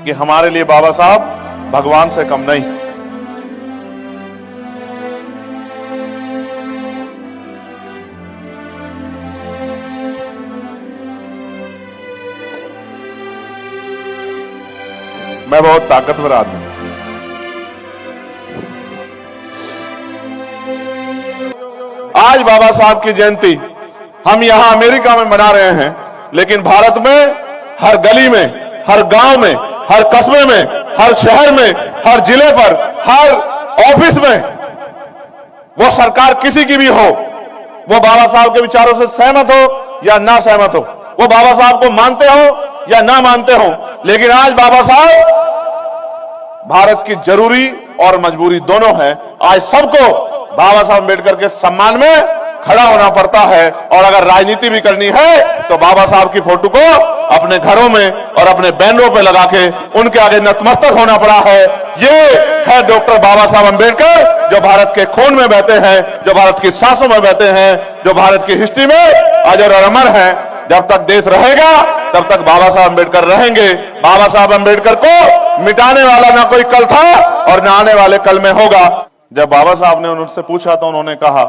कि हमारे लिए बाबा साहब भगवान से कम नहीं। मैं बहुत ताकतवर आदमी। आज बाबा साहब की जयंती हम यहां अमेरिका में मना रहे हैं, लेकिन भारत में हर गली में, हर गांव में, हर कस्बे में, हर शहर में, हर जिले पर, हर ऑफिस में, वो सरकार किसी की भी हो, वो बाबा साहब के विचारों से सहमत हो या ना सहमत हो, वो बाबा साहब को मानते हो या ना मानते हो, लेकिन आज बाबा साहब भारत की जरूरी और मजबूरी दोनों है। आज सबको बाबा साहब अम्बेडकर के सम्मान में खड़ा होना पड़ता है, और अगर राजनीति भी करनी है तो बाबा साहब की फोटो को अपने घरों में और अपने बैनरों पे लगा के उनके आगे नतमस्तक होना पड़ा है। ये है डॉक्टर बाबा साहब अम्बेडकर, जो भारत के खून में बहते हैं, जो भारत की सांसों में बहते हैं, जो भारत की हिस्ट्री में अजर और अमर है। जब तक देश रहेगा तब तक बाबा साहब अम्बेडकर रहेंगे। बाबा साहब अम्बेडकर को मिटाने वाला ना कोई कल था और ना आने वाले कल में होगा। जब बाबा साहब ने उनसे पूछा तो उन्होंने कहा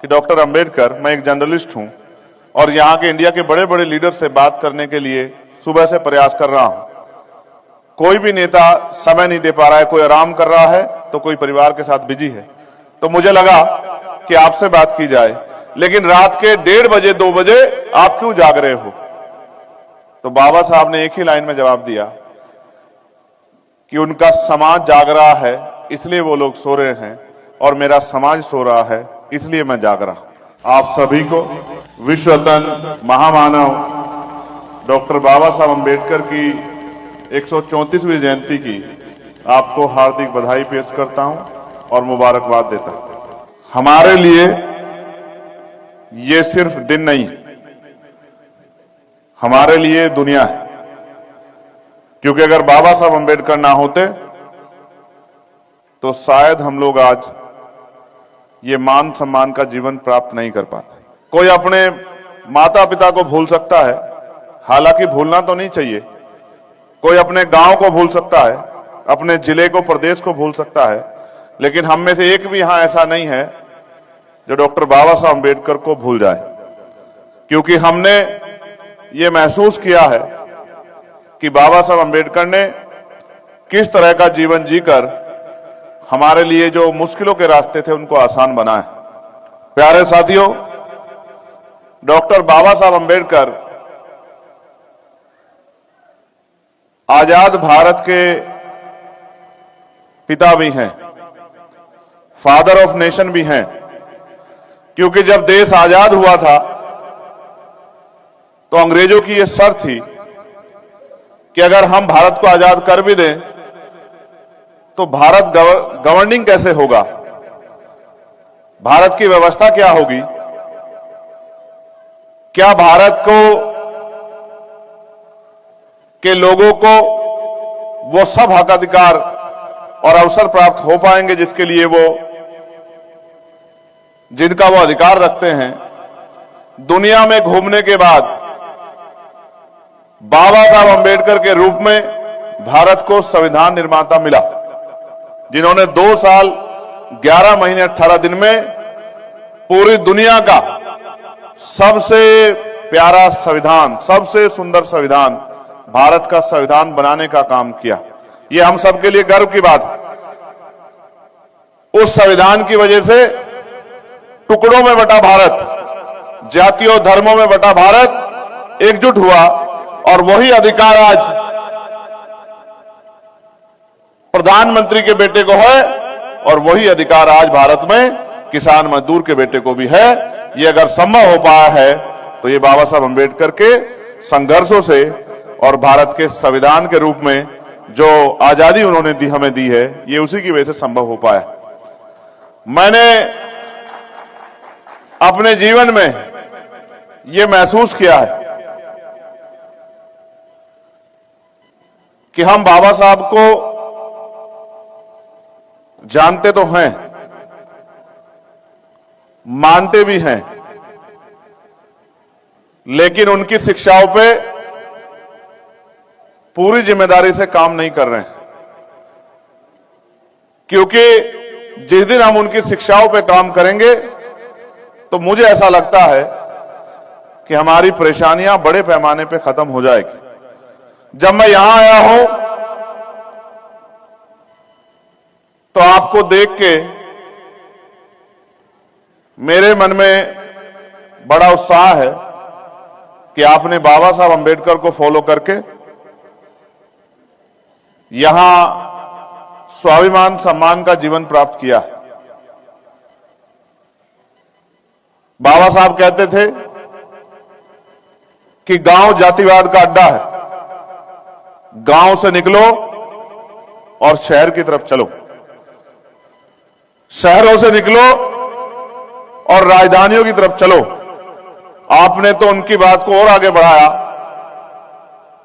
कि डॉक्टर अम्बेडकर, मैं एक जर्नलिस्ट हूं और यहां के इंडिया के बड़े बड़े लीडर से बात करने के लिए सुबह से प्रयास कर रहा हूं। कोई भी नेता समय नहीं दे पा रहा है, कोई आराम कर रहा है तो कोई परिवार के साथ बिजी है, तो मुझे लगा कि आपसे बात की जाए। लेकिन रात के 1:30 बजे 2 बजे आप क्यों जाग रहे हो? तो बाबा साहब ने एक ही लाइन में जवाब दिया कि उनका समाज जाग रहा है इसलिए वो लोग सो रहे हैं, और मेरा समाज सो रहा है इसलिए मैं जाग रहा हूं। आप सभी को विश्व रत्न महामानव डॉक्टर बाबा साहब अम्बेडकर की 134वीं जयंती की आपको हार्दिक बधाई पेश करता हूं और मुबारकबाद देता हूं। हमारे लिए ये सिर्फ दिन नहीं, हमारे लिए दुनिया है, क्योंकि अगर बाबा साहब अम्बेडकर ना होते तो शायद हम लोग आज ये मान सम्मान का जीवन प्राप्त नहीं कर पाते। कोई अपने माता पिता को भूल सकता है, हालांकि भूलना तो नहीं चाहिए। कोई अपने गांव को भूल सकता है, अपने जिले को, प्रदेश को भूल सकता है, लेकिन हम में से एक भी यहां ऐसा नहीं है जो डॉक्टर बाबा साहब अम्बेडकर को भूल जाए, क्योंकि हमने ये महसूस किया है कि बाबा साहब अम्बेडकर ने किस तरह का जीवन जीकर हमारे लिए जो मुश्किलों के रास्ते थे उनको आसान बनाए। प्यारे साथियों, डॉक्टर बाबा साहब अम्बेडकर आजाद भारत के पिता भी हैं, फादर ऑफ नेशन भी हैं, क्योंकि जब देश आजाद हुआ था तो अंग्रेजों की यह शर्त थी कि अगर हम भारत को आजाद कर भी दें तो भारत गवर्निंग कैसे होगा, भारत की व्यवस्था क्या होगी, क्या भारत को के लोगों को वो सब हक अधिकार और अवसर प्राप्त हो पाएंगे जिसके लिए जिनका वो अधिकार रखते हैं। दुनिया में घूमने के बाद बाबा साहब अम्बेडकर के रूप में भारत को संविधान निर्माता मिला, जिन्होंने 2 साल 11 महीने 18 दिन में पूरी दुनिया का सबसे प्यारा संविधान, सबसे सुंदर संविधान, भारत का संविधान बनाने का काम किया। यह हम सबके लिए गर्व की बात है। उस संविधान की वजह से टुकड़ों में बटा भारत, जातियों धर्मों में बटा भारत एकजुट हुआ, और वही अधिकार आज प्रधानमंत्री के बेटे को है, और वही अधिकार आज भारत में किसान मजदूर के बेटे को भी है। ये अगर संभव हो पाया है तो ये बाबा साहब अम्बेडकर के संघर्षों से और भारत के संविधान के रूप में जो आजादी उन्होंने हमें दी है, ये उसी की वजह से संभव हो पाया। मैंने अपने जीवन में ये महसूस किया है कि हम बाबा साहब को जानते तो हैं, मानते भी हैं, लेकिन उनकी शिक्षाओं पे पूरी जिम्मेदारी से काम नहीं कर रहे हैं, क्योंकि जिस दिन हम उनकी शिक्षाओं पे काम करेंगे तो मुझे ऐसा लगता है कि हमारी परेशानियां बड़े पैमाने पे खत्म हो जाएगी। जब मैं यहां आया हूं तो आपको देख के मेरे मन में बड़ा उत्साह है कि आपने बाबा साहब अंबेडकर को फॉलो करके यहां स्वाभिमान सम्मान का जीवन प्राप्त किया। बाबा साहब कहते थे कि गांव जातिवाद का अड्डा है, गांव से निकलो और शहर की तरफ चलो, शहरों से निकलो और राजधानियों की तरफ चलो। आपने तो उनकी बात को और आगे बढ़ाया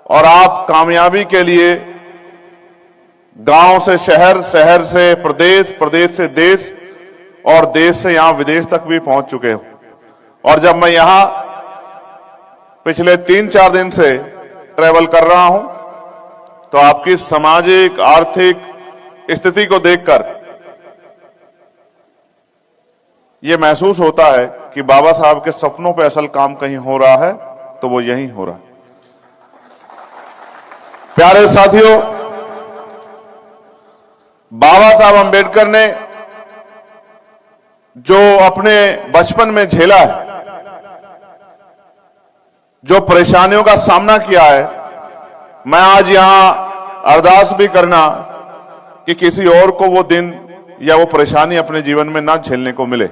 और आप कामयाबी के लिए गांव से शहर, शहर से प्रदेश, प्रदेश से देश और देश से यहां विदेश तक भी पहुंच चुके हो। और जब मैं यहां पिछले 3-4 दिन से ट्रैवल कर रहा हूं तो आपकी सामाजिक आर्थिक स्थिति को देखकर यह महसूस होता है कि बाबा साहब के सपनों पे असल काम कहीं हो रहा है तो वो यहीं हो रहा है। प्यारे साथियों, बाबा साहब अंबेडकर ने जो अपने बचपन में झेला है, जो परेशानियों का सामना किया है, मैं आज यहां अरदास भी करना कि किसी और को वो दिन या वो परेशानी अपने जीवन में ना झेलने को मिले।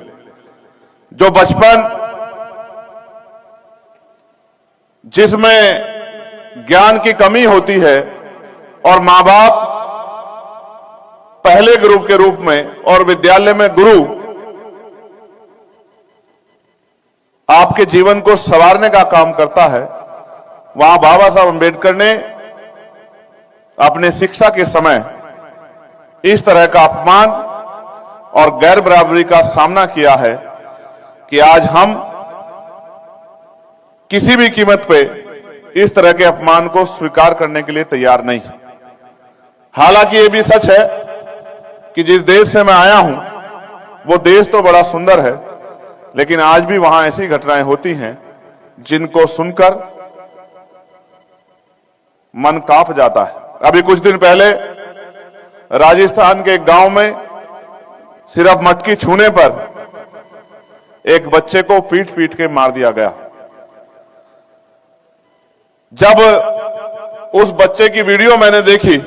जो बचपन जिसमें ज्ञान की कमी होती है और मां बाप पहले गुरु के रूप में और विद्यालय में गुरु आपके जीवन को संवारने का काम करता है, वहां बाबा साहब अंबेडकर ने अपने शिक्षा के समय इस तरह का अपमान और गैर बराबरी का सामना किया है कि आज हम किसी भी कीमत पे इस तरह के अपमान को स्वीकार करने के लिए तैयार नहीं। हालांकि यह भी सच है कि जिस देश से मैं आया हूं वो देश तो बड़ा सुंदर है, लेकिन आज भी वहां ऐसी घटनाएं होती हैं जिनको सुनकर मन कांप जाता है। अभी कुछ दिन पहले राजस्थान के एक गांव में सिर्फ मटकी छूने पर एक बच्चे को पीट पीट के मार दिया गया। जब उस बच्चे की वीडियो मैंने देखी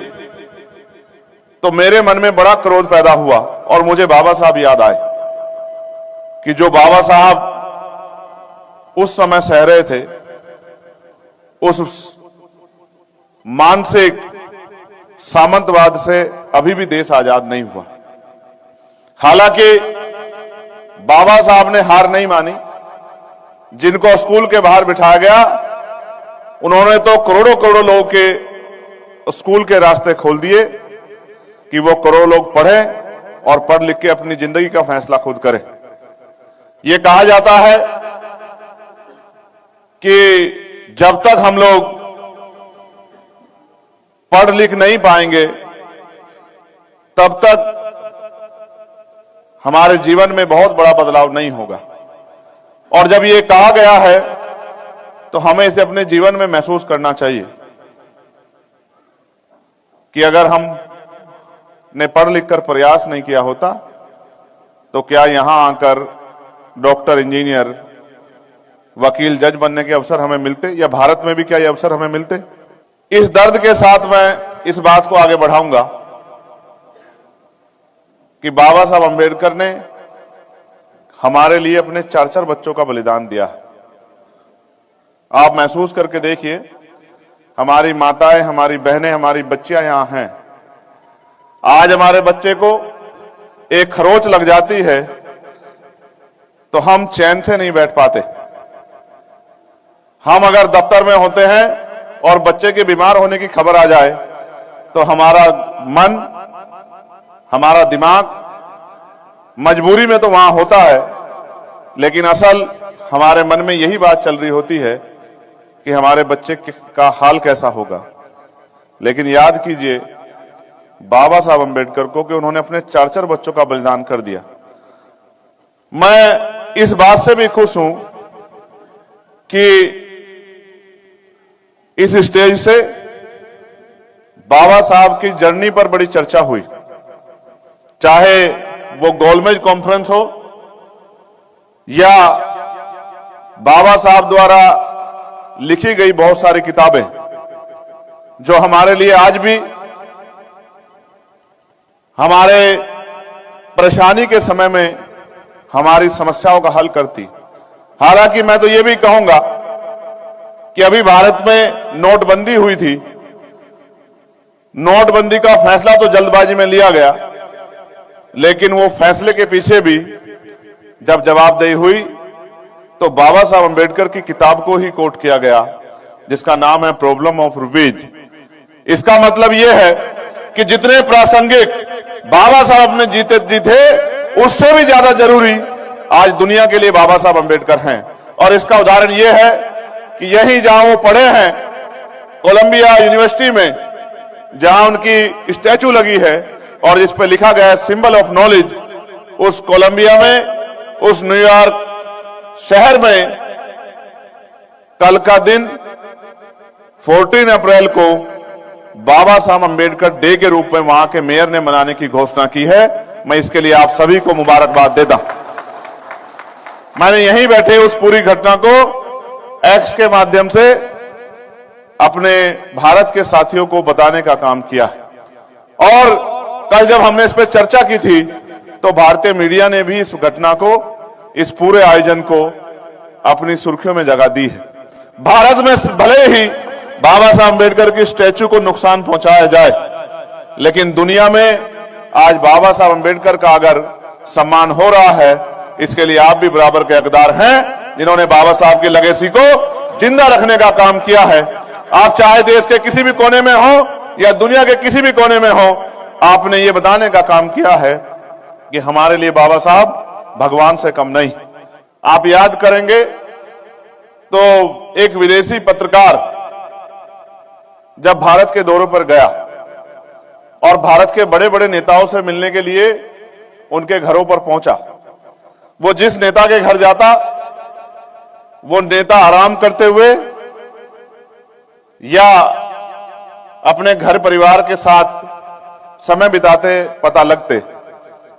तो मेरे मन में बड़ा क्रोध पैदा हुआ और मुझे बाबा साहब याद आए कि जो बाबा साहब उस समय सह रहे थे, उस मानसिक सामंतवाद से अभी भी देश आजाद नहीं हुआ। हालांकि बाबा साहब ने हार नहीं मानी। जिनको स्कूल के बाहर बिठाया गया, उन्होंने तो करोड़ों करोड़ों लोगों के स्कूल के रास्ते खोल दिए कि वो करोड़ों लोग पढ़ें और पढ़ लिख के अपनी जिंदगी का फैसला खुद करें। ये कहा जाता है कि जब तक हम लोग पढ़ लिख नहीं पाएंगे तब तक हमारे जीवन में बहुत बड़ा बदलाव नहीं होगा। और जब ये कहा गया है तो हमें इसे अपने जीवन में महसूस करना चाहिए कि अगर हम ने पढ़ लिख कर प्रयास नहीं किया होता तो क्या यहां आकर डॉक्टर, इंजीनियर, वकील, जज बनने के अवसर हमें मिलते, या भारत में भी क्या ये अवसर हमें मिलते। इस दर्द के साथ मैं इस बात को आगे बढ़ाऊंगा कि बाबा साहब अंबेडकर ने हमारे लिए अपने 4-4 बच्चों का बलिदान दिया। आप महसूस करके देखिए, हमारी माताएं, हमारी बहनें, हमारी बच्चियां यहां हैं। आज हमारे बच्चे को एक खरोच लग जाती है तो हम चैन से नहीं बैठ पाते। हम अगर दफ्तर में होते हैं और बच्चे के बीमार होने की खबर आ जाए तो हमारा मन, हमारा दिमाग मजबूरी में तो वहां होता है, लेकिन असल हमारे मन में यही बात चल रही होती है कि हमारे बच्चे का हाल कैसा होगा। लेकिन याद कीजिए बाबा साहब अंबेडकर को कि उन्होंने अपने 4 बच्चों का बलिदान कर दिया। मैं इस बात से भी खुश हूं कि इस स्टेज से बाबा साहब की जर्नी पर बड़ी चर्चा हुई, चाहे वो गोलमेज कॉन्फ्रेंस हो या बाबा साहब द्वारा लिखी गई बहुत सारी किताबें जो हमारे लिए आज भी हमारे परेशानी के समय में हमारी समस्याओं का हल करती। हालांकि मैं तो यह भी कहूंगा कि अभी भारत में नोटबंदी हुई थी, नोटबंदी का फैसला तो जल्दबाजी में लिया गया, लेकिन वो फैसले के पीछे भी जब जवाबदेही हुई तो बाबा साहब अंबेडकर की किताब को ही कोट किया गया, जिसका नाम है प्रॉब्लम ऑफ रूपेज। इसका मतलब यह है कि जितने प्रासंगिक बाबा साहब ने जीते उससे भी ज्यादा जरूरी आज दुनिया के लिए बाबा साहब अंबेडकर हैं। और इसका उदाहरण यह है कि यही जहां वो पढ़े हैं कोलंबिया यूनिवर्सिटी में, जहां उनकी स्टैचू लगी है और जिस पर लिखा गया है सिंबल ऑफ नॉलेज, उस कोलंबिया में, उस न्यूयॉर्क शहर में कल का दिन 14 अप्रैल को बाबा साहब अंबेडकर डे के रूप में वहां के मेयर ने मनाने की घोषणा की है। मैं इसके लिए आप सभी को मुबारकबाद देता हूं। मैंने यहीं बैठे उस पूरी घटना को एक्स के माध्यम से अपने भारत के साथियों को बताने का काम किया है। और कल जब हमने इस पर चर्चा की थी तो भारतीय मीडिया ने भी इस घटना को, इस पूरे आयोजन को अपनी सुर्खियों में जगह दी है। भारत में भले ही बाबा साहब अंबेडकर की स्टैचू को नुकसान पहुंचाया जाए, लेकिन दुनिया में आज बाबा साहब अंबेडकर का अगर सम्मान हो रहा है, इसके लिए आप भी बराबर के हकदार हैं, जिन्होंने बाबा साहब की लेगेसी को जिंदा रखने का काम किया है। आप चाहे देश के किसी भी कोने में हो या दुनिया के किसी भी कोने में हो, आपने ये बताने का काम किया है कि हमारे लिए बाबा साहब भगवान से कम नहीं। आप याद करेंगे तो एक विदेशी पत्रकार जब भारत के दौरे पर गया और भारत के बड़े बड़े नेताओं से मिलने के लिए उनके घरों पर पहुंचा, वो जिस नेता के घर जाता वो नेता आराम करते हुए या अपने घर परिवार के साथ समय बिताते पता लगते।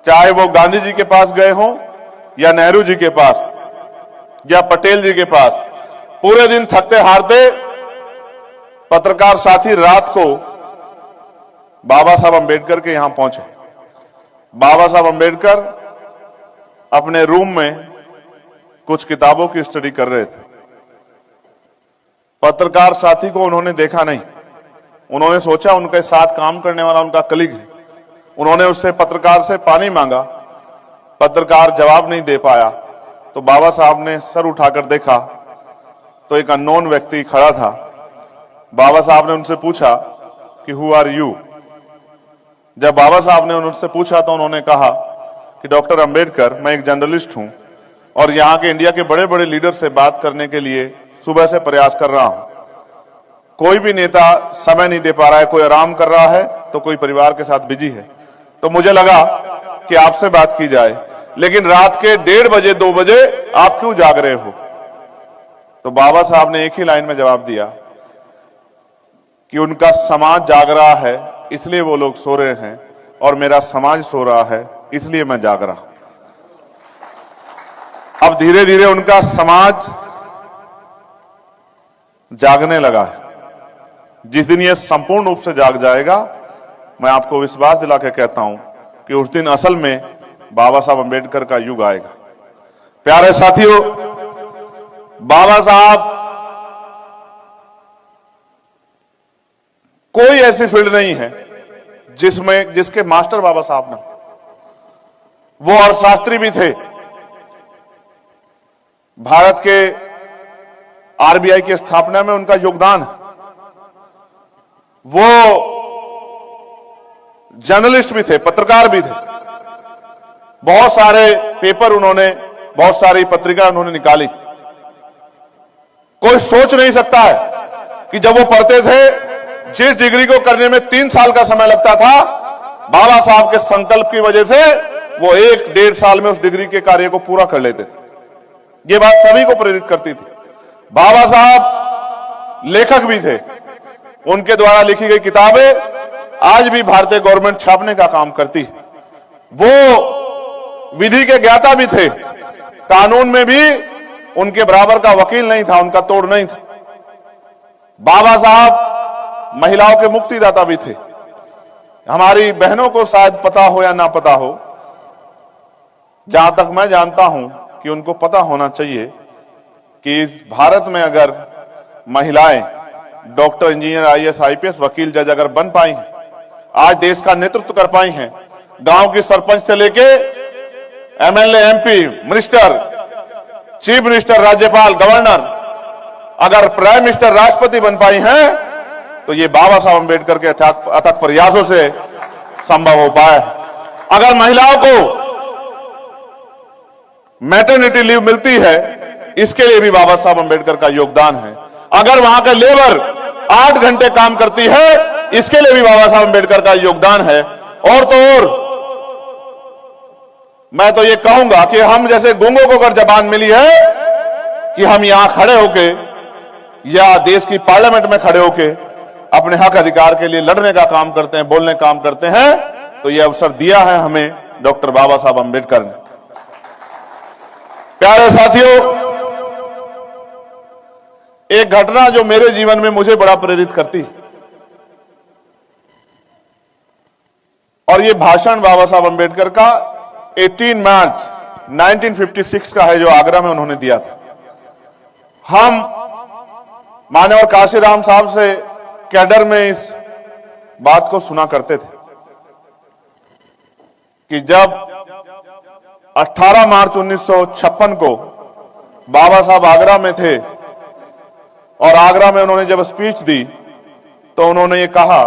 चाहे वो गांधी जी के पास गए हों या नेहरू जी के पास या पटेल जी के पास, पूरे दिन थकते हारते पत्रकार साथी रात को बाबा साहब अंबेडकर के यहां पहुंचे। बाबा साहब अंबेडकर अपने रूम में कुछ किताबों की स्टडी कर रहे थे। पत्रकार साथी को उन्होंने देखा नहीं। उन्होंने सोचा उनके साथ काम करने वाला उनका कलीग है। उन्होंने उससे पत्रकार से पानी मांगा, पत्रकार जवाब नहीं दे पाया तो बाबा साहब ने सर उठाकर देखा तो एक अननोन व्यक्ति खड़ा था। बाबा साहब ने उनसे पूछा कि हु आर यू। जब बाबा साहब ने उनसे पूछा तो उन्होंने कहा कि डॉक्टर अंबेडकर, मैं एक जर्नलिस्ट हूं और यहां के इंडिया के बड़े बड़े लीडर से बात करने के लिए सुबह से प्रयास कर रहा हूं। कोई भी नेता समय नहीं दे पा रहा है, कोई आराम कर रहा है तो कोई परिवार के साथ बिजी है, तो मुझे लगा कि आपसे बात की जाए, लेकिन रात के 1:30 बजे 2 बजे आप क्यों जाग रहे हो। तो बाबा साहब ने एक ही लाइन में जवाब दिया कि उनका समाज जाग रहा है इसलिए वो लोग सो रहे हैं और मेरा समाज सो रहा है इसलिए मैं जाग रहा हूं। अब धीरे धीरे उनका समाज जागने लगा है। जिस दिन ये संपूर्ण रूप से जाग जाएगा, मैं आपको विश्वास दिला के कहता हूं कि उस दिन असल में बाबा साहब अंबेडकर का युग आएगा। प्यारे साथियों, बाबा साहब कोई ऐसी फील्ड नहीं है जिसके मास्टर बाबा साहब ना। वो अर्थशास्त्री भी थे। भारत के आरबीआई की स्थापना में उनका योगदान है। वो जर्नलिस्ट भी थे, पत्रकार भी थे। बहुत सारे पेपर उन्होंने, बहुत सारी पत्रिका उन्होंने निकाली। कोई सोच नहीं सकता है कि जब वो पढ़ते थे जिस डिग्री को करने में 3 साल का समय लगता था, बाबा साहब के संकल्प की वजह से वो 1-1.5 साल में उस डिग्री के कार्य को पूरा कर लेते थे। ये बात सभी को प्रेरित करती थी। बाबा साहब लेखक भी थे। उनके द्वारा लिखी गई किताबें आज भी भारतीय गवर्नमेंट छापने का काम करती है। वो विधि के ज्ञाता भी थे। कानून में भी उनके बराबर का वकील नहीं था, उनका तोड़ नहीं था। बाबा साहब महिलाओं के मुक्तिदाता भी थे। हमारी बहनों को शायद पता हो या ना पता हो, जहां तक मैं जानता हूं कि उनको पता होना चाहिए कि इस भारत में अगर महिलाएं डॉक्टर, इंजीनियर, आईएएस, आईपीएस, वकील, जज अगर बन पाई हैं, आज देश का नेतृत्व कर पाई हैं, गांव की सरपंच से लेके MLA, MP, minister, chief minister, राज्यपाल, गवर्नर, अगर प्राइम मिनिस्टर, राष्ट्रपति बन पाई हैं, तो ये बाबा साहब अम्बेडकर के अथक प्रयासों से संभव हो पाया है। अगर महिलाओं को मैटरनिटी लीव मिलती है, इसके लिए भी बाबा साहब अम्बेडकर का योगदान है। अगर वहां का लेबर 8 घंटे काम करती है, इसके लिए भी बाबा साहब अम्बेडकर का योगदान है। और तो और मैं तो ये कहूंगा कि हम जैसे गूंगों को अगर जबान मिली है कि हम यहां खड़े होके या देश की पार्लियामेंट में खड़े होके अपने हक अधिकार के लिए लड़ने का काम करते हैं, बोलने का काम करते हैं, तो ये अवसर दिया है हमें डॉक्टर बाबा साहब अम्बेडकर ने। प्यारे साथियों, एक घटना जो मेरे जीवन में मुझे बड़ा प्रेरित करती है, और ये भाषण बाबा साहब अम्बेडकर का 18 मार्च 1956 का है, जो आगरा में उन्होंने दिया था। हम मान्यवर काशीराम साहब से कैडर में इस बात को सुना करते थे कि जब 18 मार्च 1956 को बाबा साहब आगरा में थे और आगरा में उन्होंने जब स्पीच दी, तो उन्होंने ये कहा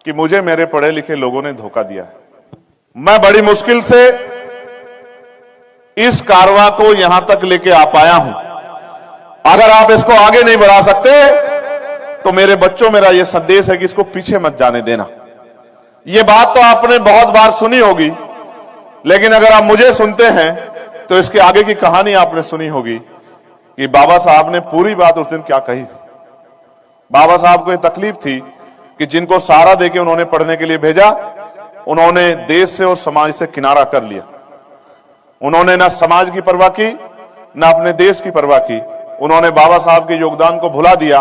कि मुझे मेरे पढ़े लिखे लोगों ने धोखा दिया है। मैं बड़ी मुश्किल से इस कारवां को यहां तक लेके आ पाया हूं। अगर आप इसको आगे नहीं बढ़ा सकते, तो मेरे बच्चों, मेरा यह संदेश है कि इसको पीछे मत जाने देना। यह बात तो आपने बहुत बार सुनी होगी, लेकिन अगर आप मुझे सुनते हैं तो इसके आगे की कहानी आपने सुनी होगी कि बाबा साहब ने पूरी बात उस दिन क्या कही थी। बाबा साहब को यह तकलीफ थी कि जिनको सहारा देके उन्होंने पढ़ने के लिए भेजा, उन्होंने देश से और समाज से किनारा कर लिया। उन्होंने ना समाज की परवाह की, ना अपने देश की परवाह की। उन्होंने बाबा साहब के योगदान को भुला दिया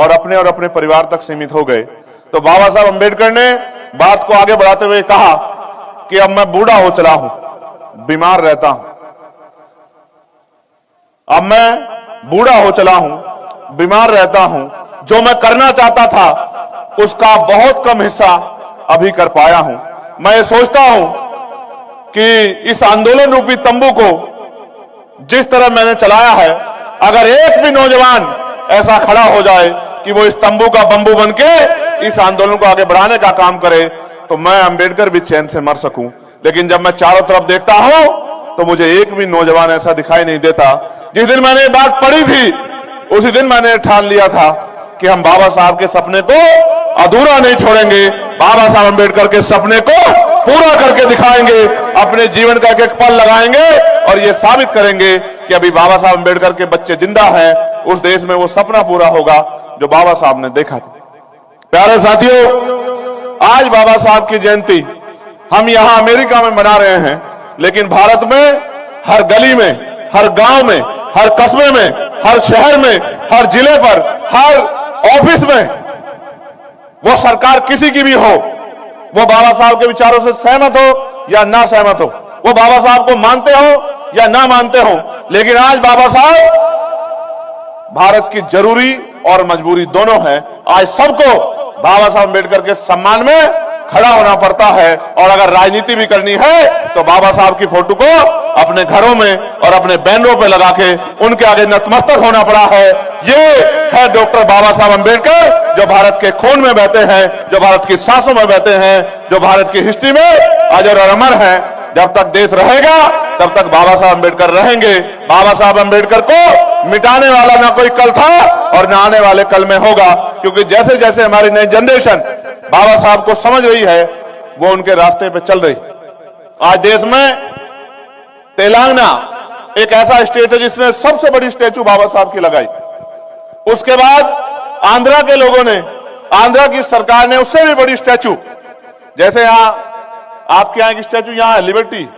और अपने परिवार तक सीमित हो गए। तो बाबा साहब अम्बेडकर ने बात को आगे बढ़ाते हुए कहा कि अब मैं बूढ़ा हो चला हूं, बीमार रहता हूं। अब मैं बूढ़ा हो चला हूं, बीमार रहता हूं। जो मैं करना चाहता था, उसका बहुत कम हिस्सा अभी कर पाया हूं। मैं ये सोचता हूं कि इस आंदोलन रूपी तंबू को जिस तरह मैंने चलाया है, अगर एक भी नौजवान ऐसा खड़ा हो जाए कि वो इस तंबू का बंबू बनके इस आंदोलन को आगे बढ़ाने का काम करे, तो मैं अम्बेडकर भी चैन से मर सकूं। लेकिन जब मैं चारों तरफ देखता हूं, तो मुझे एक भी नौजवान ऐसा दिखाई नहीं देता। जिस दिन मैंने ये बात पढ़ी थी, उसी दिन मैंने ठान लिया था कि हम बाबा साहब के सपने को अधूरा नहीं छोड़ेंगे। बाबा साहब अम्बेडकर के सपने को पूरा करके दिखाएंगे। अपने जीवन का एक एक पल लगाएंगे और ये साबित करेंगे कि अभी बाबा साहब अम्बेडकर के बच्चे जिंदा हैं। उस देश में वो सपना पूरा होगा जो बाबा साहब ने देखा था। प्यारे साथियों, आज बाबा साहब की जयंती हम यहां अमेरिका में मना रहे हैं, लेकिन भारत में हर गली में, हर गांव में, हर कस्बे में, हर शहर में, हर जिले पर, हर ऑफिस में, वो सरकार किसी की भी हो, वो बाबा साहब के विचारों से सहमत हो या ना सहमत हो, वो बाबा साहब को मानते हो या ना मानते हो, लेकिन आज बाबा साहब भारत की जरूरी और मजबूरी दोनों है। आज सबको बाबा साहब अम्बेडकर के सम्मान में खड़ा होना पड़ता है। और अगर राजनीति भी करनी है, तो बाबा साहब की फोटो को अपने घरों में और अपने बैनरों पे लगा के उनके आगे नतमस्तक होना पड़ा है। ये है डॉक्टर बाबा साहब अम्बेडकर, जो भारत के खून में बहते हैं, जो भारत की सांसों में बहते हैं, जो भारत की हिस्ट्री में अजर और अमर है। जब तक देश रहेगा, तब तक बाबा साहब अम्बेडकर रहेंगे। बाबा साहब अम्बेडकर को मिटाने वाला ना कोई कल था और ना आने वाले कल में होगा, क्योंकि जैसे जैसे हमारी नई जनरेशन बाबा साहब को समझ रही है वो उनके रास्ते पे चल रही। आज देश में तेलंगाना एक ऐसा स्टेट है जिसने सबसे बड़ी स्टैचू बाबा साहब की लगाई। उसके बाद आंध्रा के लोगों ने, आंध्रा की सरकार ने उससे भी बड़ी स्टैचू, जैसे यहां आपके यहां की स्टैचू यहां है लिबर्टी,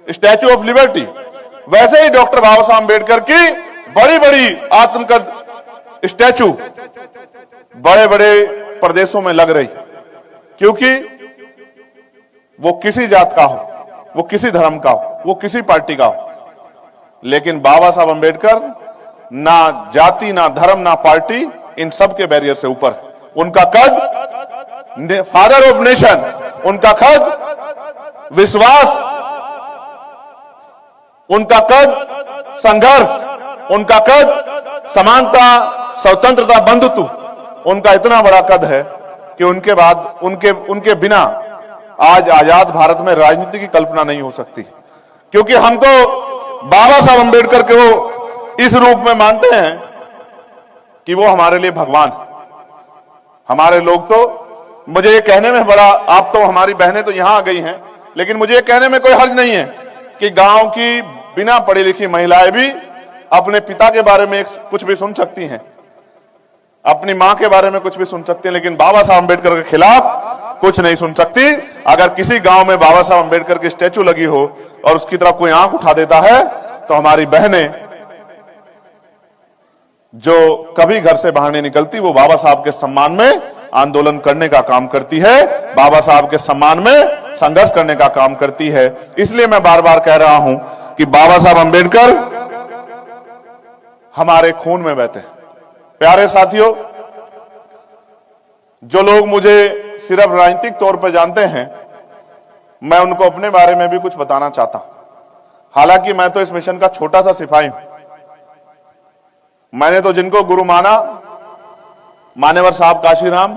स्टैचू ऑफ लिबर्टी, वैसे ही डॉक्टर बाबा साहब अम्बेडकर की बड़ी बड़ी आत्मकद स्टैचू बड़े बड़े प्रदेशों में लग रही, क्योंकि वो किसी जात का हो, वो किसी धर्म का हो, वो किसी पार्टी का हो, लेकिन बाबा साहब अम्बेडकर ना जाति, ना धर्म, ना पार्टी, इन सब के बैरियर से ऊपर है। उनका कद फादर ऑफ नेशन, उनका कद विश्वास, उनका कद संघर्ष, उनका कद समानता, स्वतंत्रता, बंधुत्व, उनका इतना बड़ा कद है कि उनके बाद उनके बिना आज आजाद भारत में राजनीति की कल्पना नहीं हो सकती। क्योंकि हम तो बाबा साहब अम्बेडकर को इस रूप में मानते हैं कि वो हमारे लिए भगवान। हमारे लोग तो, मुझे ये कहने में बड़ा, आप तो, हमारी बहनें तो यहां आ गई हैं, लेकिन मुझे ये कहने में कोई हर्ज नहीं है कि गांव की बिना पढ़ी लिखी महिलाएं भी अपने पिता के बारे में कुछ भी सुन सकती हैं, अपनी मां के बारे में कुछ भी सुन सकती हैं, लेकिन बाबा साहब अम्बेडकर के खिलाफ कुछ नहीं सुन सकती। अगर किसी गांव में बाबा साहब अम्बेडकर की स्टैचू लगी हो और उसकी तरफ कोई आंख उठा देता है तो हमारी बहनें जो कभी घर से बाहर नहीं निकलती, वो बाबा साहब के सम्मान में आंदोलन करने का काम करती है, बाबा साहब के सम्मान में संघर्ष करने का काम करती है। इसलिए मैं बार बार कह रहा हूं कि बाबा साहब अम्बेडकर हमारे खून में बहते हैं। प्यारे साथियों, जो लोग मुझे सिर्फ राजनीतिक तौर पर जानते हैं, मैं उनको अपने बारे में भी कुछ बताना चाहता हूं। हालांकि मैं तो इस मिशन का छोटा सा सिपाही हूं। मैंने तो जिनको गुरु माना, मान्यवर साहब काशीराम,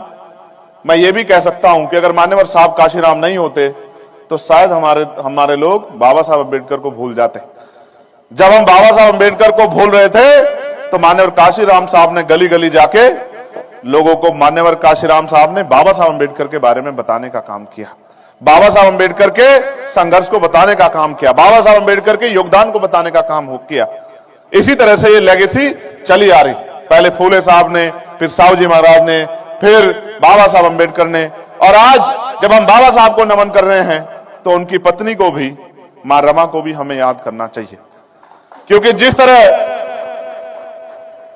मैं ये भी कह सकता हूं कि अगर मान्यवर साहब काशीराम नहीं होते तो शायद हमारे लोग बाबा साहब अम्बेडकर को भूल जाते। जब हम बाबा साहब अम्बेडकर को भूल रहे थे तो मान्यवर काशीराम साहब ने गली गली जाके लोगों को, मान्यवर काशीराम साहब ने बाबा साहब अम्बेडकर के बारे में बताने का काम किया, बाबा साहब अम्बेडकर के संघर्ष को बताने का काम किया, बाबा साहब अम्बेडकर के योगदान को बताने का काम किया। इसी तरह से ये लेगेसी चली आ रही। पहले फूले साहब ने, फिर साहू जी महाराज ने, फिर बाबा साहब अम्बेडकर ने, और आज जब हम बाबा साहब को नमन कर रहे हैं तो उनकी पत्नी को भी, मां रमा को भी हमें याद करना चाहिए। क्योंकि जिस तरह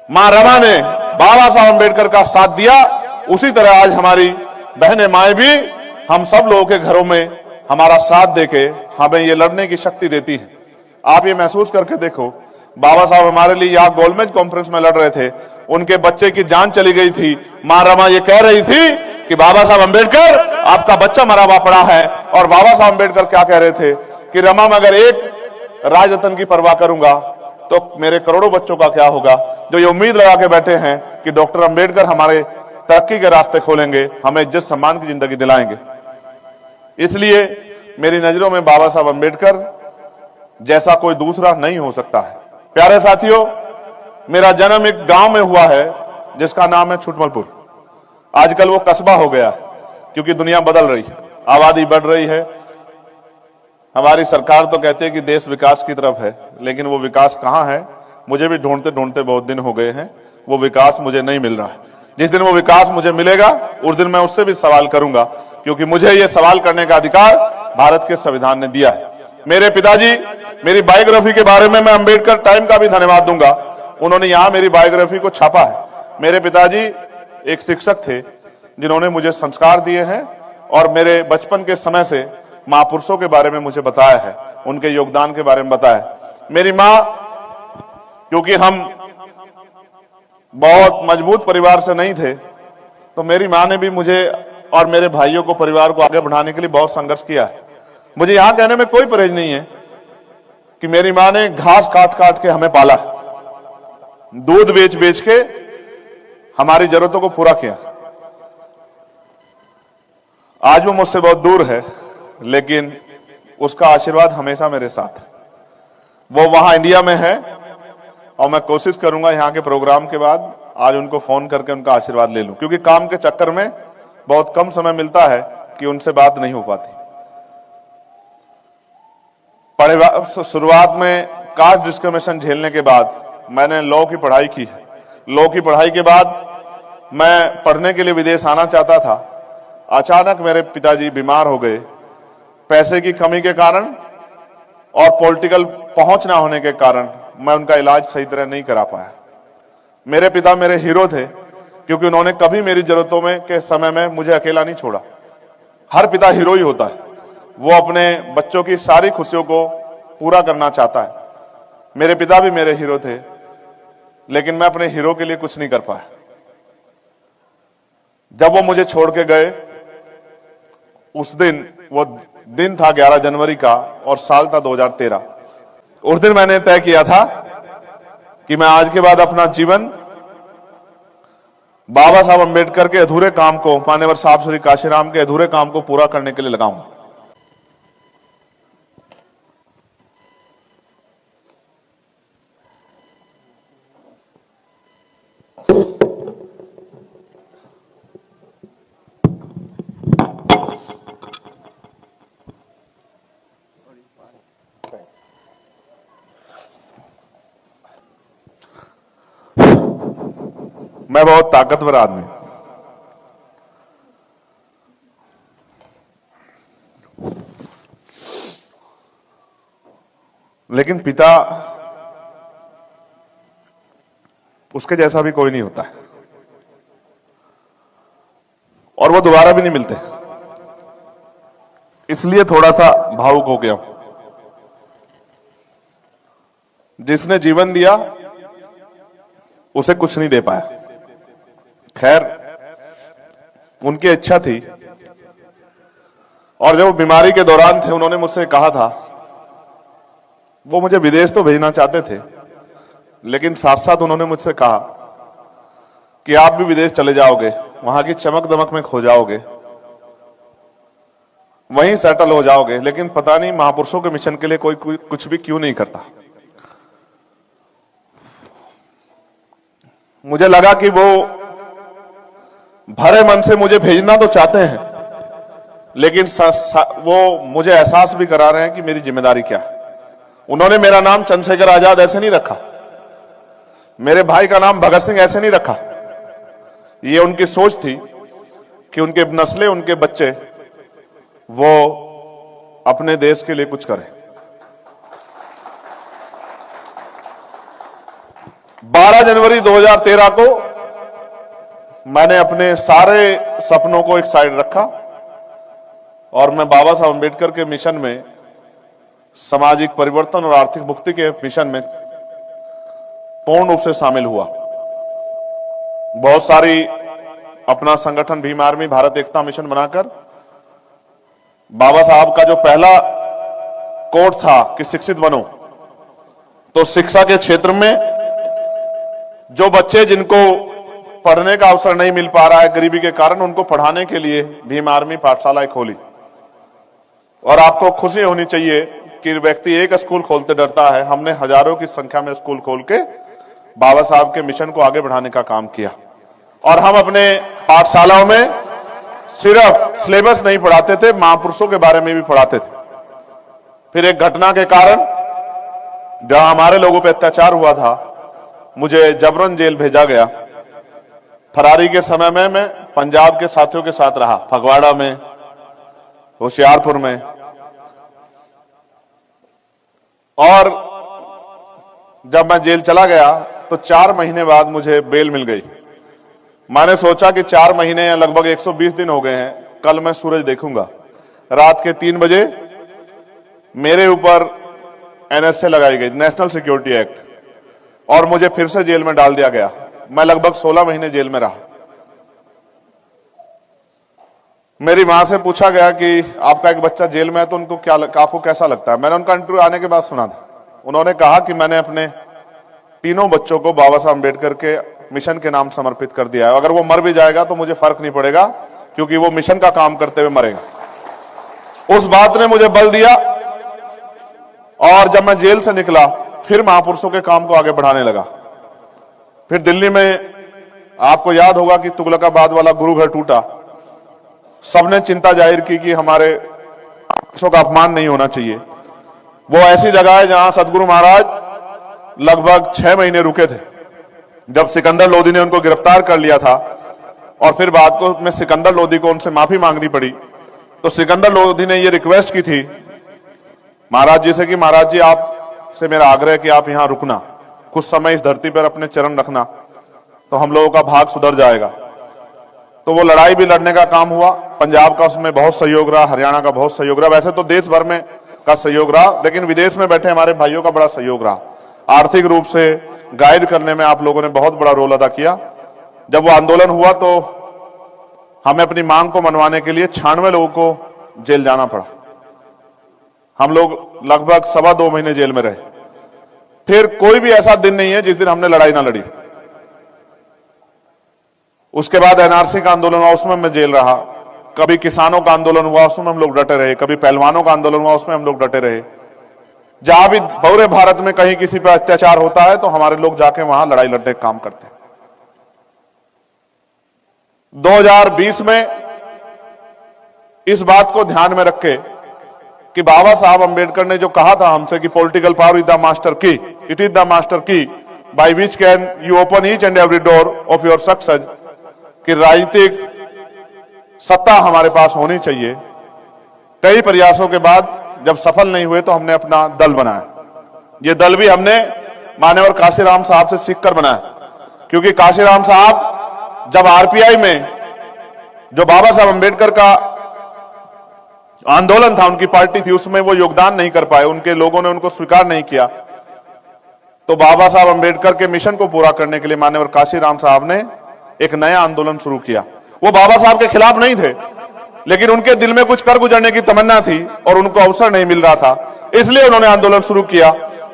मां रमा ने बाबा साहब अम्बेडकर का साथ दिया, उसी तरह आज हमारी बहनें माएं भी हम सब लोगों के घरों में हमारा साथ देके हमें ये लड़ने की शक्ति देती है। आप ये महसूस करके देखो, बाबा साहब हमारे लिए यहाँ गोलमेज कॉन्फ्रेंस में लड़ रहे थे, उनके बच्चे की जान चली गई थी, मां रमा ये कह रही थी कि बाबा साहब अम्बेडकर आपका बच्चा मरा हुआ पड़ा है, और बाबा साहब अम्बेडकर क्या कह रहे थे कि रमा मैं अगर एक राजरत्न की परवाह करूंगा तो मेरे करोड़ों बच्चों का क्या होगा, जो ये उम्मीद लगा के बैठे हैं कि डॉक्टर अम्बेडकर हमारे तरक्की के रास्ते खोलेंगे, हमें इज्जत सम्मान की जिंदगी दिलाएंगे। इसलिए मेरी नजरों में बाबा साहब अम्बेडकर जैसा कोई दूसरा नहीं हो सकता है। प्यारे साथियों, मेरा जन्म एक गांव में हुआ है जिसका नाम है छुटमलपुर। आजकल वो कस्बा हो गया क्योंकि दुनिया बदल रही है, आबादी बढ़ रही है। हमारी सरकार तो कहती है कि देश विकास की तरफ है, लेकिन वो विकास कहां है, मुझे भी ढूंढते ढूंढते बहुत दिन हो गए हैं, वो विकास मुझे नहीं मिल रहा है। जिस दिन वो विकास मुझे मिलेगा उस दिन मैं उससे भी सवाल करूंगा, क्योंकि मुझे ये सवाल करने का अधिकार भारत के संविधान ने दिया है। मेरे पिताजी, मेरी बायोग्राफी के बारे में मैं अंबेडकर टाइम का भी धन्यवाद दूंगा, उन्होंने यहां मेरी बायोग्राफी को छापा है। मेरे पिताजी एक शिक्षक थे जिन्होंने मुझे संस्कार दिए हैं और मेरे बचपन के समय से महापुरुषों के बारे में मुझे बताया है, उनके योगदान के बारे में बताया है। मेरी मां, क्योंकि हम बहुत मजबूत परिवार से नहीं थे, तो मेरी मां ने भी मुझे और मेरे भाइयों को, परिवार को आगे बढ़ाने के लिए बहुत संघर्ष किया है। मुझे यहां कहने में कोई परहेज नहीं है कि मेरी मां ने घास काट काट के हमें पाला, दूध बेच बेच के हमारी जरूरतों को पूरा किया। आज वो मुझसे बहुत दूर है, लेकिन उसका आशीर्वाद हमेशा मेरे साथ है। वो वहां इंडिया में है, और मैं कोशिश करूंगा यहाँ के प्रोग्राम के बाद आज उनको फोन करके उनका आशीर्वाद ले लूं, क्योंकि काम के चक्कर में बहुत कम समय मिलता है कि उनसे बात नहीं हो पाती। शुरुआत में कास्ट डिस्क्रिमिनेशन झेलने के बाद मैंने लॉ की पढ़ाई की है। लॉ की पढ़ाई के बाद मैं पढ़ने के लिए विदेश आना चाहता था। अचानक मेरे पिताजी बीमार हो गए। पैसे की कमी के कारण और पॉलिटिकल पहुंच ना होने के कारण मैं उनका इलाज सही तरह नहीं करा पाया। मेरे पिता मेरे हीरो थे, क्योंकि उन्होंने कभी मेरी जरूरतों में के समय में मुझे अकेला नहीं छोड़ा। हर पिता हीरो ही होता है, वो अपने बच्चों की सारी खुशियों को पूरा करना चाहता है। मेरे पिता भी मेरे हीरो थे, लेकिन मैं अपने हीरो के लिए कुछ नहीं कर पाया। जब वो मुझे छोड़ के गए, उस दिन वो दिन था 11 जनवरी का और साल था 2013। उस दिन मैंने तय किया था कि मैं आज के बाद अपना जीवन बाबा साहब अंबेडकर के अधूरे काम को, मान्यवर साहब श्री काशीराम के अधूरे काम को पूरा करने के लिए लगाऊंगा। मैं बहुत ताकतवर आदमी, लेकिन पिता उसके जैसा भी कोई नहीं होता है, और वो दोबारा भी नहीं मिलते। इसलिए थोड़ा सा भावुक हो गया। जिसने जीवन दिया उसे कुछ नहीं दे पाया। खैर, उनकी इच्छा थी, और जब वो बीमारी के दौरान थे उन्होंने मुझसे कहा था, वो मुझे विदेश तो भेजना चाहते थे, लेकिन साथ साथ उन्होंने मुझसे कहा कि आप भी विदेश चले जाओगे, वहां की चमक दमक में खो जाओगे, वहीं सेटल हो जाओगे, लेकिन पता नहीं महापुरुषों के मिशन के लिए कोई कुछ भी क्यों नहीं करता। मुझे लगा कि वो भरे मन से मुझे भेजना तो चाहते हैं, लेकिन वो मुझे एहसास भी करा रहे हैं कि मेरी जिम्मेदारी क्या है। उन्होंने मेरा नाम चंद्रशेखर आजाद ऐसे नहीं रखा, मेरे भाई का नाम भगत सिंह ऐसे नहीं रखा। ये उनकी सोच थी कि उनके नस्लें, उनके बच्चे वो अपने देश के लिए कुछ करें। 12 जनवरी 2013 को मैंने अपने सारे सपनों को एक साइड रखा और मैं बाबा साहब अंबेडकर के मिशन में, सामाजिक परिवर्तन और आर्थिक मुक्ति के मिशन में पूर्ण रूप से शामिल हुआ। बहुत सारी अपना संगठन भीम आर्मी भारत एकता मिशन बनाकर बाबा साहब का जो पहला कोट था कि शिक्षित बनो, तो शिक्षा के क्षेत्र में जो बच्चे जिनको पढ़ने का अवसर नहीं मिल पा रहा है गरीबी के कारण, उनको पढ़ाने के लिए भीम आर्मी पाठशालाएं खोली। और आपको खुशी होनी चाहिए कि व्यक्ति एक स्कूल खोलते डरता है, हमने हजारों की संख्या में स्कूल खोल के बाबा साहब के मिशन को आगे बढ़ाने का काम किया। और हम अपने पाठशालाओं में सिर्फ सिलेबस नहीं पढ़ाते थे, महापुरुषों के बारे में भी पढ़ाते थे। फिर एक घटना के कारण जहां हमारे लोगों पर अत्याचार हुआ था, मुझे जबरन जेल भेजा गया। फरारी के समय में मैं पंजाब के साथियों के साथ रहा, फगवाड़ा में, होशियारपुर में, और जब मैं जेल चला गया तो 4 महीने बाद मुझे बेल मिल गई। मैंने सोचा कि 4 महीने या लगभग 120 दिन हो गए हैं, कल मैं सूरज देखूंगा। रात के 3 बजे मेरे ऊपर एनएसए लगाई गई, नेशनल सिक्योरिटी एक्ट, और मुझे फिर से जेल में डाल दिया गया। मैं लगभग 16 महीने जेल में रहा। मेरी मां से पूछा गया कि आपका एक बच्चा जेल में है तो उनको आपको कैसा लगता है। मैंने उनका इंटरव्यू आने के बाद सुना था। उन्होंने कहा कि मैंने अपने तीनों बच्चों को बाबा साहब अम्बेडकर के मिशन के नाम समर्पित कर दिया है। अगर वो मर भी जाएगा तो मुझे फर्क नहीं पड़ेगा, क्योंकि वो मिशन का काम करते हुए मरेगा। उस बात ने मुझे बल दिया। और जब मैं जेल से निकला फिर महापुरुषों के काम को आगे बढ़ाने लगा। फिर दिल्ली में आपको याद होगा कि तुगलकाबाद वाला गुरु घर टूटा, सबने चिंता जाहिर की कि हमारे महापुरुषों का अपमान नहीं होना चाहिए। वो ऐसी जगह है जहां सदगुरु महाराज लगभग 6 महीने रुके थे। जब सिकंदर लोधी ने उनको गिरफ्तार कर लिया था और फिर बाद में सिकंदर लोधी को उनसे माफी मांगनी पड़ी, तो सिकंदर लोधी ने ये रिक्वेस्ट की थी महाराज जी से कि महाराज जी आपसे मेरा आग्रह कि आप यहां रुकना, कुछ समय इस धरती पर अपने चरण रखना, तो हम लोगों का भाग सुधर जाएगा। तो वो लड़ाई भी लड़ने का काम हुआ। पंजाब का उसमें बहुत सहयोग रहा, हरियाणा का बहुत सहयोग रहा, वैसे तो देश भर में का सहयोग रहा, लेकिन विदेश में बैठे हमारे भाइयों का बड़ा सहयोग रहा। आर्थिक रूप से गाइड करने में आप लोगों ने बहुत बड़ा रोल अदा किया। जब वो आंदोलन हुआ तो हमें अपनी मांग को मनवाने के लिए 96 लोगों को जेल जाना पड़ा। हम लोग लगभग 2.25 महीने जेल में रहे। फिर कोई भी ऐसा दिन नहीं है जिस दिन हमने लड़ाई ना लड़ी। उसके बाद एनआरसी का आंदोलन हुआ, उसमें मैं जेल रहा। कभी किसानों का आंदोलन हुआ, उसमें हम लोग डटे रहे। कभी पहलवानों का आंदोलन हुआ, उसमें हम लोग डटे रहे। जहां भी पूरे भारत में कहीं किसी पर अत्याचार होता है तो हमारे लोग जाके वहां लड़ाई लड़ने का काम करते हैं। 2020 में इस बात को ध्यान में रख के कि बाबा साहब अंबेडकर ने जो कहा था हमसे कि political power is the master की, इट इज द मास्टर की by which can you open each and every door of your success, कि राजनीतिक सत्ता हमारे पास होनी चाहिए। कई प्रयासों के बाद जब सफल नहीं हुए तो हमने अपना दल बनाया। ये दल भी हमने मान्यवर काशीराम साहब से सीखकर बनाया, क्योंकि काशीराम साहब जब आरपीआई में जो बाबा साहब अंबेडकर का आंदोलन था, उनकी पार्टी थी, उसमें वो योगदान नहीं कर पाए, उनके लोगों ने उनको स्वीकार नहीं किया। तो बाबा साहब अंबेडकर के मिशन को पूरा करने के लिए मान्यवर काशीराम साहब ने एक नया आंदोलन शुरू किया। वो बाबा साहब के खिलाफ नहीं थे, लेकिन उनके दिल में कुछ कर गुजरने की तमन्ना थी और उनको अवसर नहीं मिल रहा था, इसलिए उन्होंने आंदोलन शुरू किया।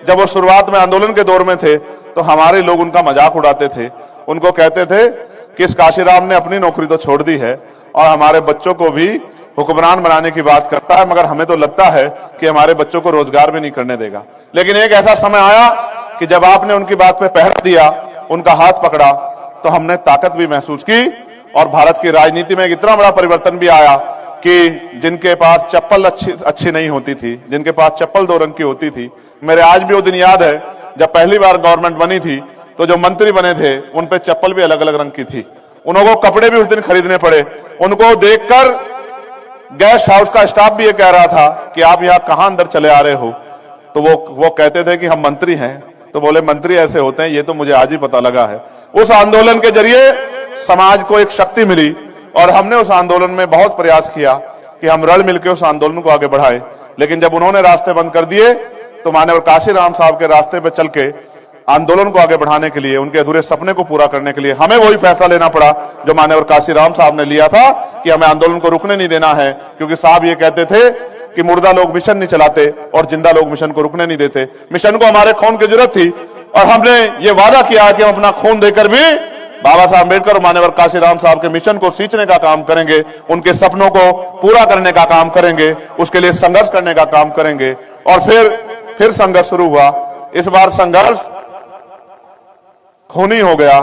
जब वो शुरुआत में आंदोलन के दौर में थे तो हमारे लोग उनका मजाक उड़ाते थे, उनको कहते थे कि इस काशीराम ने अपनी नौकरी तो छोड़ दी है और हमारे बच्चों को भी हुक्मरान बनाने की बात करता है, मगर हमें तो लगता है कि हमारे बच्चों को रोजगार भी नहीं करने देगा। लेकिन एक ऐसा समय आया कि जब आपने उनकी बात पे पहरा दिया, उनका हाथ पकड़ा, तो हमने ताकत भी महसूस की और भारत की राजनीति में एक इतना बड़ा परिवर्तन भी आया कि जिनके पास चप्पल अच्छी नहीं होती थी, जिनके पास चप्पल 2 रंग की होती थी, मेरे आज भी वो दिन याद है जब पहली बार गवर्नमेंट बनी थी तो जो मंत्री बने थे उन पे चप्पल भी अलग अलग रंग की थी, उनको कपड़े भी उस दिन खरीदने पड़े। उनको देखकर गेस्ट हाउस का स्टाफ भी ये कह रहा था कि आप यहाँ कहां अंदर चले आ रहे हो, तो वो कहते थे कि हम मंत्री हैं। तो बोले मंत्री ऐसे होते हैं, ये तो मुझे आज ही पता लगा है। उस आंदोलन के जरिए समाज को एक शक्ति मिली और हमने उस आंदोलन में बहुत प्रयास किया कि हम रल मिलकर उस आंदोलन को आगे बढ़ाएं। लेकिन जब उन्होंने रास्ते बंद कर दिए तो माननीय काशीराम साहब के रास्ते पर चल के आंदोलन को आगे बढ़ाने के लिए, उनके अधूरे सपने को पूरा करने के लिए हमें वही फैसला लेना पड़ा जो माननीय काशीराम साहब ने लिया था कि हमें आंदोलन को रुकने नहीं देना है। क्योंकि साहब ये कहते थे कि मुर्दा लोग मिशन नहीं चलाते और जिंदा लोग मिशन को रुकने नहीं देते। मिशन को हमारे खून की जरूरत थी और हमने ये वादा किया कि हम अपना खून देकर भी बाबा साहब अम्बेडकर और मान्यवर काशीराम साहब के मिशन को सींचने का काम करेंगे, उनके सपनों को पूरा करने का काम करेंगे, उसके लिए संघर्ष करने का काम करेंगे। और फिर संघर्ष शुरू हुआ। इस बार संघर्ष खूनी हो गया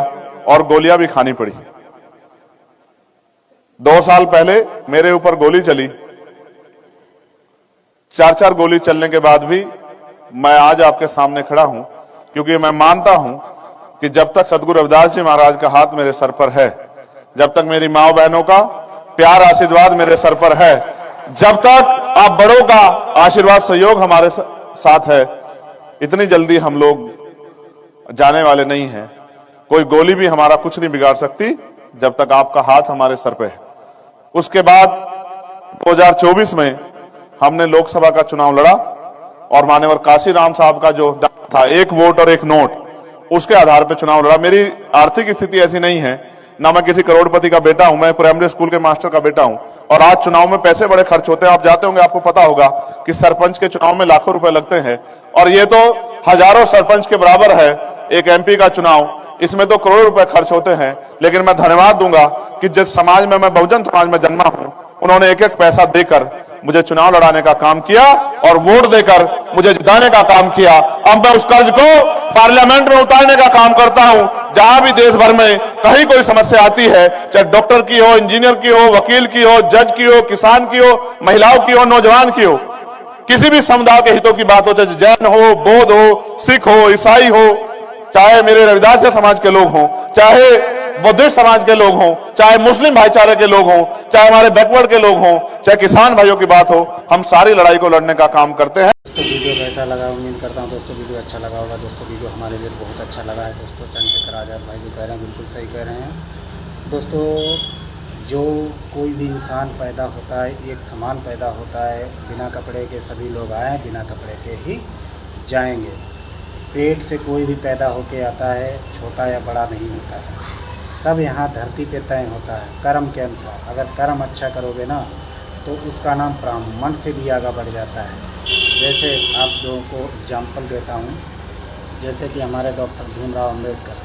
और गोलियां भी खानी पड़ी। 2 साल पहले मेरे ऊपर गोली चली, 4 गोली चलने के बाद भी मैं आज आपके सामने खड़ा हूं, क्योंकि मैं मानता हूं कि जब तक सदगुरु रविदास जी महाराज का हाथ मेरे सर पर है, जब तक मेरी माँ बहनों का प्यार आशीर्वाद मेरे सर पर है, जब तक आप बड़ों का आशीर्वाद सहयोग हमारे साथ है, इतनी जल्दी हम लोग जाने वाले नहीं हैं। कोई गोली भी हमारा कुछ नहीं बिगाड़ सकती जब तक आपका हाथ हमारे सर पे है। उसके बाद 2024 में हमने लोकसभा का चुनाव लड़ा और मान्यवर काशीराम साहब का जो था 1 वोट और 1 नोट, उसके आधार पर चुनाव लड़ा। मेरी आर्थिक स्थिति ऐसी नहीं है, ना मैं किसी करोड़पति का बेटा हूं, मैं प्राइमरी स्कूल के मास्टर का बेटा हूं। और आज चुनाव में पैसे बड़े खर्च होते हैं, आप जाते होंगे, आपको पता होगा कि सरपंच के चुनाव में लाखों रुपए लगते हैं और ये तो हजारों सरपंच के बराबर है एक एमपी का चुनाव, इसमें तो करोड़ों रुपए खर्च होते हैं। लेकिन मैं धन्यवाद दूंगा कि जिस समाज में मैं बहुजन समाज में जन्मा हूं, उन्होंने एक एक पैसा देकर मुझे चुनाव लड़ाने का काम किया और वोट देकर मुझे जिताने का काम किया। अब मैं उस कर्ज को पार्लियामेंट में उतारने का काम करता हूं। जहां भी देश भर में कहीं कोई समस्या आती है, चाहे डॉक्टर की हो, इंजीनियर की हो, वकील की हो, जज की हो, किसान की हो, महिलाओं की हो, नौजवान की हो, किसी भी समुदाय के हितों की बात हो, चाहे जैन हो, बौद्ध हो, सिख हो, ईसाई हो, चाहे मेरे रविदास समाज के लोग हों, चाहे बुद्धिस्ट समाज के लोग हों, चाहे मुस्लिम भाईचारे के लोग हों, चाहे हमारे बैकवर्ड के लोग हों, चाहे किसान भाइयों की बात हो, हम सारी लड़ाई को लड़ने का काम करते हैं। दोस्तों वीडियो कैसा लगा, उम्मीद करता हूं दोस्तों वीडियो अच्छा लगा होगा। दोस्तों वीडियो हमारे लिए बहुत अच्छा लगा है। दोस्तों चंद्रशेखर आज़ाद भाई जो कह रहे हैं बिल्कुल सही कह रहे हैं। दोस्तों जो कोई भी इंसान पैदा होता है एक समान पैदा होता है, बिना कपड़े के सभी लोग आए, बिना कपड़े के ही जाएंगे। पेट से कोई भी पैदा होके आता है, छोटा या बड़ा नहीं होता है, सब यहाँ धरती पे तय होता है कर्म के अनुसार। अगर कर्म अच्छा करोगे ना तो उसका नाम ब्राह्मण से भी आगे बढ़ जाता है। जैसे आप लोगों को एग्जाम्पल देता हूँ, जैसे कि हमारे डॉक्टर भीमराव अंबेडकर,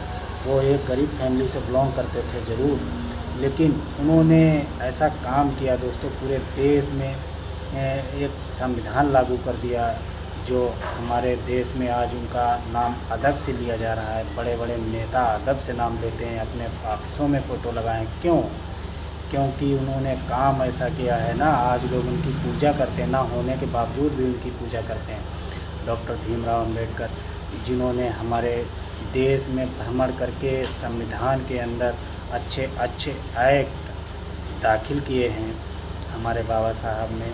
वो एक गरीब फैमिली से बिलोंग करते थे ज़रूर, लेकिन उन्होंने ऐसा काम किया दोस्तों, पूरे देश में एक संविधान लागू कर दिया जो हमारे देश में आज उनका नाम अदब से लिया जा रहा है। बड़े बड़े नेता अदब से नाम लेते हैं, अपने ऑफिसों में फ़ोटो लगाएं। क्यों? क्योंकि उन्होंने काम ऐसा किया है ना, आज लोग उनकी पूजा करते हैं, ना होने के बावजूद भी उनकी पूजा करते हैं। डॉक्टर भीमराव अंबेडकर जिन्होंने हमारे देश में भ्रमण करके संविधान के अंदर अच्छे अच्छे एक्ट दाखिल किए हैं हमारे बाबा साहब ने।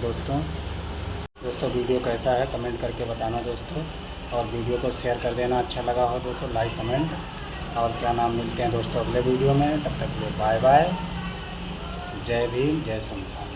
दोस्तों वीडियो कैसा है कमेंट करके बताना दोस्तों, और वीडियो को शेयर कर देना। अच्छा लगा हो दोस्तों लाइक कमेंट, और क्या नाम, मिलते हैं दोस्तों अगले वीडियो में। तब तक के लिए बाय बाय। जय भीम, जय संविधान।